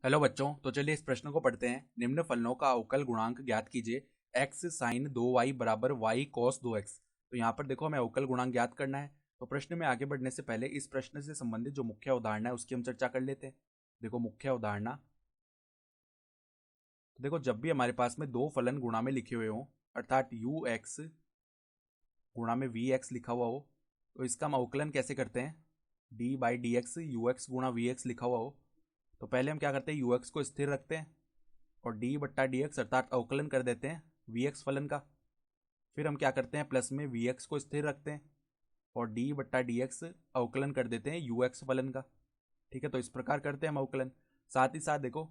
Hello बच्चों, तो चलिए इस प्रश्न को पढ़ते हैं। निम्न फलनों का अवकल गुणांक ज्ञात कीजिए। x साइन 2y बराबर y cos 2x। तो यहाँ पर देखो हमें अवकल गुणांक ज्ञात करना है। तो प्रश्न में आगे बढ़ने से पहले इस प्रश्न से संबंधित जो मुख्य उदाहरण है उसकी हम चर्चा कर लेते हैं। देखो मुख्य उदाहरण, तो देखो जब भी हमारे पास में दो फलन गुणा में लिखे हुए हों, अर्थात ux गुणा में vx लिखा हुआ हो, तो इसका हम अवकलन कैसे करते हैं। d/dx ux गुणा vx लिखा हुआ हो, तो पहले हम क्या करते हैं, ux को स्थिर रखते हैं और d/dx अर्थात अवकलन कर देते हैं vx फलन का। फिर हम क्या करते हैं, प्लस में vx को स्थिर रखते हैं और d/dx अवकलन कर देते हैं ux फलन का। ठीक है, तो इस प्रकार करते हैं हम अवकलन। साथ ही साथ देखो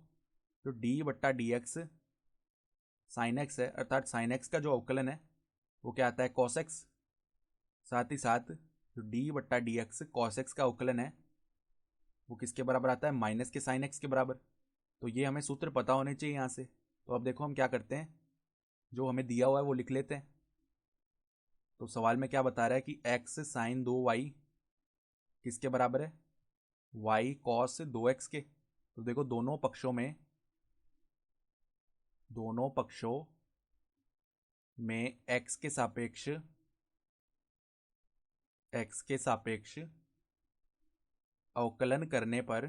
जो d/dx साइन एक्स है, अर्थात साइन एक्स का जो अवकलन है वो क्या आता है, कॉस एक्स। साथ ही साथ जो d/dx कॉस एक्स का अवकलन है वो किसके बराबर आता है, माइनस के साइन एक्स के बराबर। तो ये हमें सूत्र पता होने चाहिए यहाँ से। तो अब देखो हम क्या करते हैं, जो हमें दिया हुआ है वो लिख लेते हैं। तो सवाल में क्या बता रहा है कि x साइन 2y किसके बराबर है, y कॉस 2x के। तो देखो दोनों पक्षों में x के सापेक्ष अवकलन करने पर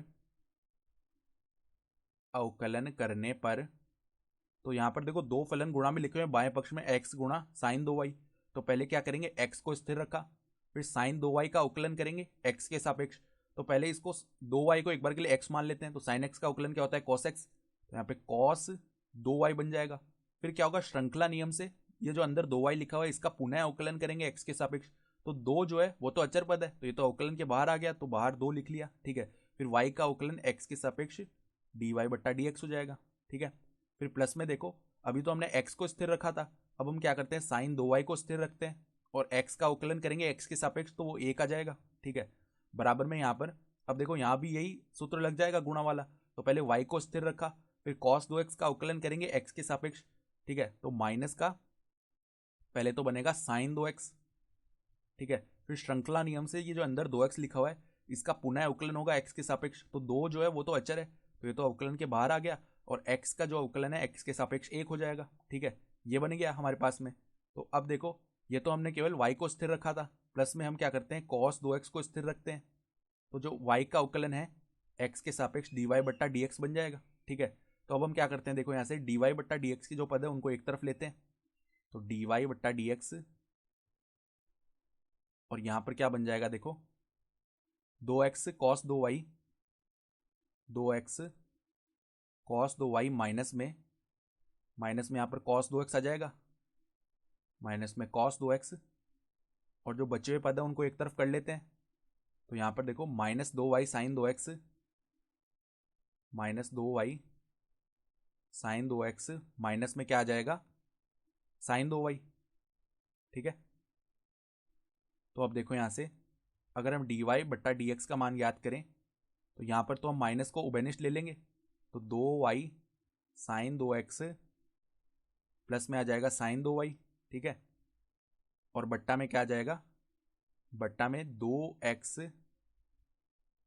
तो यहाँ पर देखो दो फलन गुणा में लिखे हुए हैं, बाएं पक्ष में x गुणा साइन 2y। तो पहले क्या करेंगे, x को स्थिर रखा, फिर साइन 2y का अवकलन करेंगे x के सापेक्ष। तो पहले इसको 2y को एक बार के लिए x मान लेते हैं। तो साइन x का अवकलन क्या होता है, cos x। तो यहाँ पे cos 2y बन जाएगा। फिर क्या होगा, श्रृंखला नियम से ये जो अंदर 2y लिखा हुआ है इसका पुनः अवकलन करेंगे x के सापेक्ष। तो दो जो है वो तो अचर पद है, तो ये तो अवकलन के बाहर आ गया, तो बाहर 2 लिख लिया। ठीक है, फिर y का अवकलन x के सापेक्ष dy/dx हो जाएगा। ठीक है, फिर प्लस में देखो अभी तो हमने x को स्थिर रखा था, अब हम क्या करते हैं, साइन 2y को स्थिर रखते हैं और x का अवकलन करेंगे x के सापेक्ष, तो वो 1 आ जाएगा। ठीक है, बराबर में यहाँ पर अब देखो यहाँ भी यही सूत्र लग जाएगा गुणा वाला। तो पहले y को स्थिर रखा, फिर cos 2x का अवकलन करेंगे x के सापेक्ष। ठीक है, तो माइनस का पहले तो बनेगा साइन 2x। ठीक है, फिर श्रृंखला नियम से ये जो अंदर 2x लिखा हुआ है इसका पुनः अवकलन होगा x के सापेक्ष। तो दो जो है वो तो अचर है, तो ये तो अवकलन के बाहर आ गया और x का जो अवकलन है x के सापेक्ष 1 हो जाएगा। ठीक है, ये बन गया हमारे पास में। तो अब देखो ये तो हमने केवल y को स्थिर रखा था, प्लस में हम क्या करते हैं, cos 2x को स्थिर रखते हैं। तो जो y का अवकलन है x के सापेक्ष dy/dx बन जाएगा। ठीक है, तो अब हम क्या करते हैं, देखो यहाँ से dy/dx की जो पद है उनको एक तरफ लेते हैं। तो dy/dx और यहाँ पर क्या बन जाएगा, देखो 2x cos 2y, 2x cos 2y minus में यहाँ पर cos 2x आ जाएगा, माइनस में cos 2x, और जो बचे हुए पद है उनको एक तरफ कर लेते हैं। तो यहाँ पर देखो -2y sign 2x, -2y sign 2x minus में क्या आ जाएगा, साइन 2y। ठीक है, तो अब देखो यहाँ से अगर हम dy/dx का मान याद करें तो यहाँ पर तो हम माइनस को उभयनिष्ठ ले लेंगे। तो 2y साइन 2x प्लस में आ जाएगा साइन 2y। ठीक है, और बट्टा में क्या आ जाएगा, बट्टा में 2x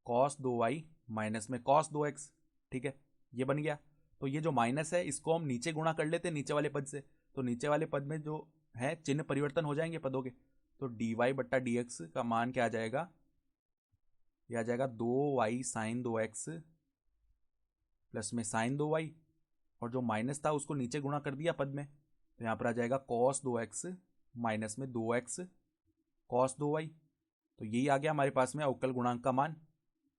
cos 2y माइनस में cos 2x। ठीक है, ये बन गया। तो ये जो माइनस है इसको हम नीचे गुणा कर लेते हैं नीचे वाले पद से। तो नीचे वाले पद में जो है चिन्ह परिवर्तन हो जाएंगे पदों के। तो dy/dx का मान क्या आ जाएगा, यह आ जाएगा 2y साइन 2x प्लस में साइन 2y, और जो माइनस था उसको नीचे गुणा कर दिया पद में। तो यहाँ पर आ जाएगा cos 2x माइनस में 2x cos 2y। तो यही आ गया हमारे पास में अवकल गुणांक का मान।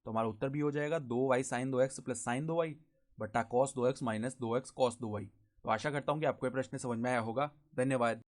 तो हमारा उत्तर भी हो जाएगा 2y sign 2x plus sign 2y बटा cos 2x minus 2x cos 2y। तो आशा करता हूँ कि आपको ये प्रश्न समझ में आया होगा। धन्यवाद।